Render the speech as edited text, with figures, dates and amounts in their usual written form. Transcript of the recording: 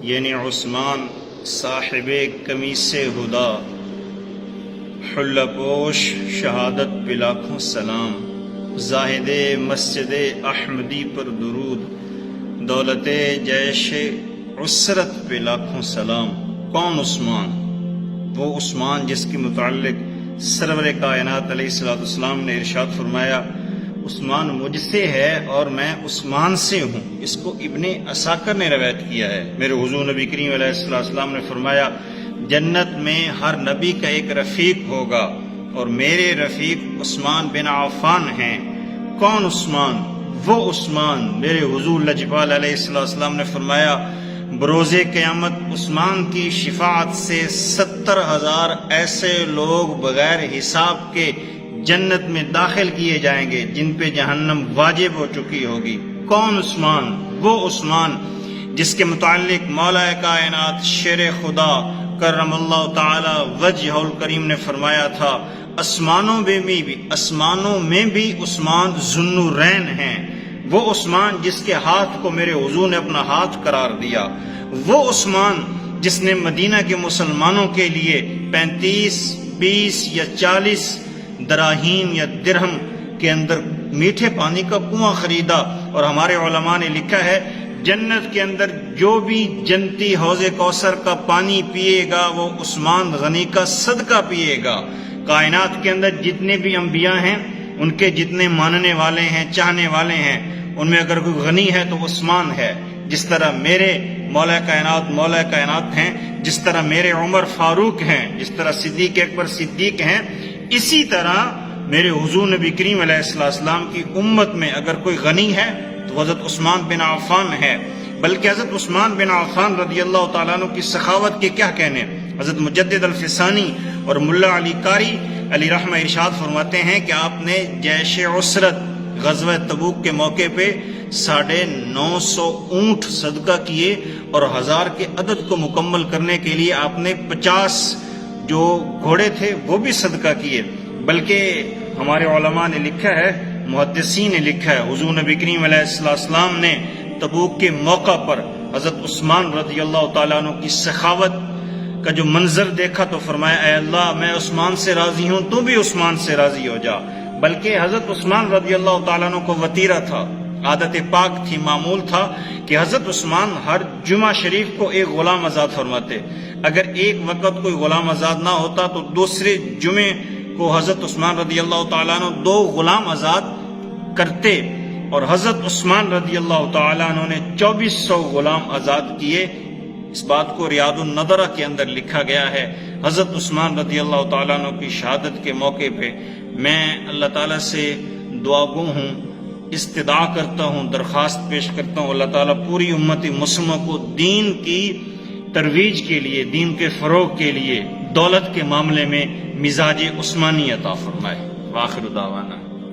یعنی عثمان صاحب قمیص ہدا، حلہ پوش شہادت پہ لاکھوں سلام، زاہد مسجد احمدی پر درود، دولت جیش عسرت پہ لاکھوں سلام۔ کون عثمان؟ وہ عثمان جس کے متعلق سرور کائنات علیہ السلام نے ارشاد فرمایا عثمان مجھ سے ہے اور میں عثمان سے ہوں۔ اس کو ابن عساکر نے روایت کیا ہے۔ میرے حضور نبی کریم علیہ السلام نے فرمایا جنت میں ہر نبی کا ایک رفیق ہوگا اور میرے رفیق عثمان بن عفان ہیں۔ کون عثمان؟ وہ عثمان میرے حضور لجپال علیہ السلام نے فرمایا بروز قیامت عثمان کی شفاعت سے 70,000 ایسے لوگ بغیر حساب کے جنت میں داخل کیے جائیں گے جن پہ جہنم واجب ہو چکی ہوگی۔ کون عثمان؟ وہ عثمان جس کے متعلق مولا کائنات شیر خدا کرم اللہ تعالی وجہ الکریم نے فرمایا تھا آسمانوں میں بھی عثمان ذوالنورین ہیں۔ وہ عثمان جس کے ہاتھ کو میرے حضور نے اپنا ہاتھ قرار دیا، وہ عثمان جس نے مدینہ کے مسلمانوں کے لیے 35، 20 یا 40 دراہیم یا درہم کے اندر میٹھے پانی کا کنواں خریدا، اور ہمارے علماء نے لکھا ہے جنت کے اندر جو بھی جنتی حوض کوثر کا پانی پیے گا وہ عثمان غنی کا صدقہ پیے گا۔ کائنات کے اندر جتنے بھی انبیاء ہیں ان کے جتنے ماننے والے ہیں، چاہنے والے ہیں، ان میں اگر کوئی غنی ہے تو عثمان ہے۔ جس طرح میرے مولا کائنات ہیں، جس طرح میرے عمر فاروق ہیں، جس طرح صدیق اکبر صدیق ہیں، اسی طرح میرے حضور نبی کریم علیہ السلام کی امت میں اگر کوئی غنی ہے تو حضرت عثمان بن عفان ہے۔ بلکہ حضرت عثمان بن عفان رضی اللہ تعالیٰ عنہ کی سخاوت کے کیا کہنے۔ حضرت مجدد الفسانی اور ملا علی قاری علی رحمہ ارشاد فرماتے ہیں کہ آپ نے جیش عسرت غزوہ تبوک کے موقع پہ 950 اونٹ صدقہ کیے، اور 1000 کے عدد کو مکمل کرنے کے لیے آپ نے 50 جو گھوڑے تھے وہ بھی صدقہ کیے۔ بلکہ ہمارے علماء نے لکھا ہے، محدثین نے لکھا ہے حضور نبی کریم علیہ السلام نے تبوک کے موقع پر حضرت عثمان رضی اللہ تعالیٰ عنہ کی سخاوت کا جو منظر دیکھا تو فرمایا اے اللہ میں عثمان سے راضی ہوں، تو بھی عثمان سے راضی ہو جا۔ بلکہ حضرت عثمان رضی اللہ تعالیٰ عنہ کو وطیرہ تھا، عادت پاک تھی، معمول تھا کہ حضرت عثمان ہر جمعہ شریف کو ایک غلام آزاد فرماتے۔ اگر ایک وقت کوئی غلام آزاد نہ ہوتا تو دوسرے جمعے کو حضرت عثمان رضی اللہ تعالیٰ عنہ 2 غلام آزاد کرتے، اور حضرت عثمان رضی اللہ تعالیٰ عنہ نے 2400 غلام آزاد کیے۔ اس بات کو ریاض النظرہ کے اندر لکھا گیا ہے۔ حضرت عثمان رضی اللہ تعالیٰ عنہ کی شہادت کے موقع پہ میں اللہ تعالیٰ سے دعا گو ہوں، استدعا کرتا ہوں، درخواست پیش کرتا ہوں اللہ تعالیٰ پوری امت مسلمہ کو دین کی ترویج کے لیے، دین کے فروغ کے لیے دولت کے معاملے میں مزاج عثمانی عطا فرمائے۔ وآخر دعوانا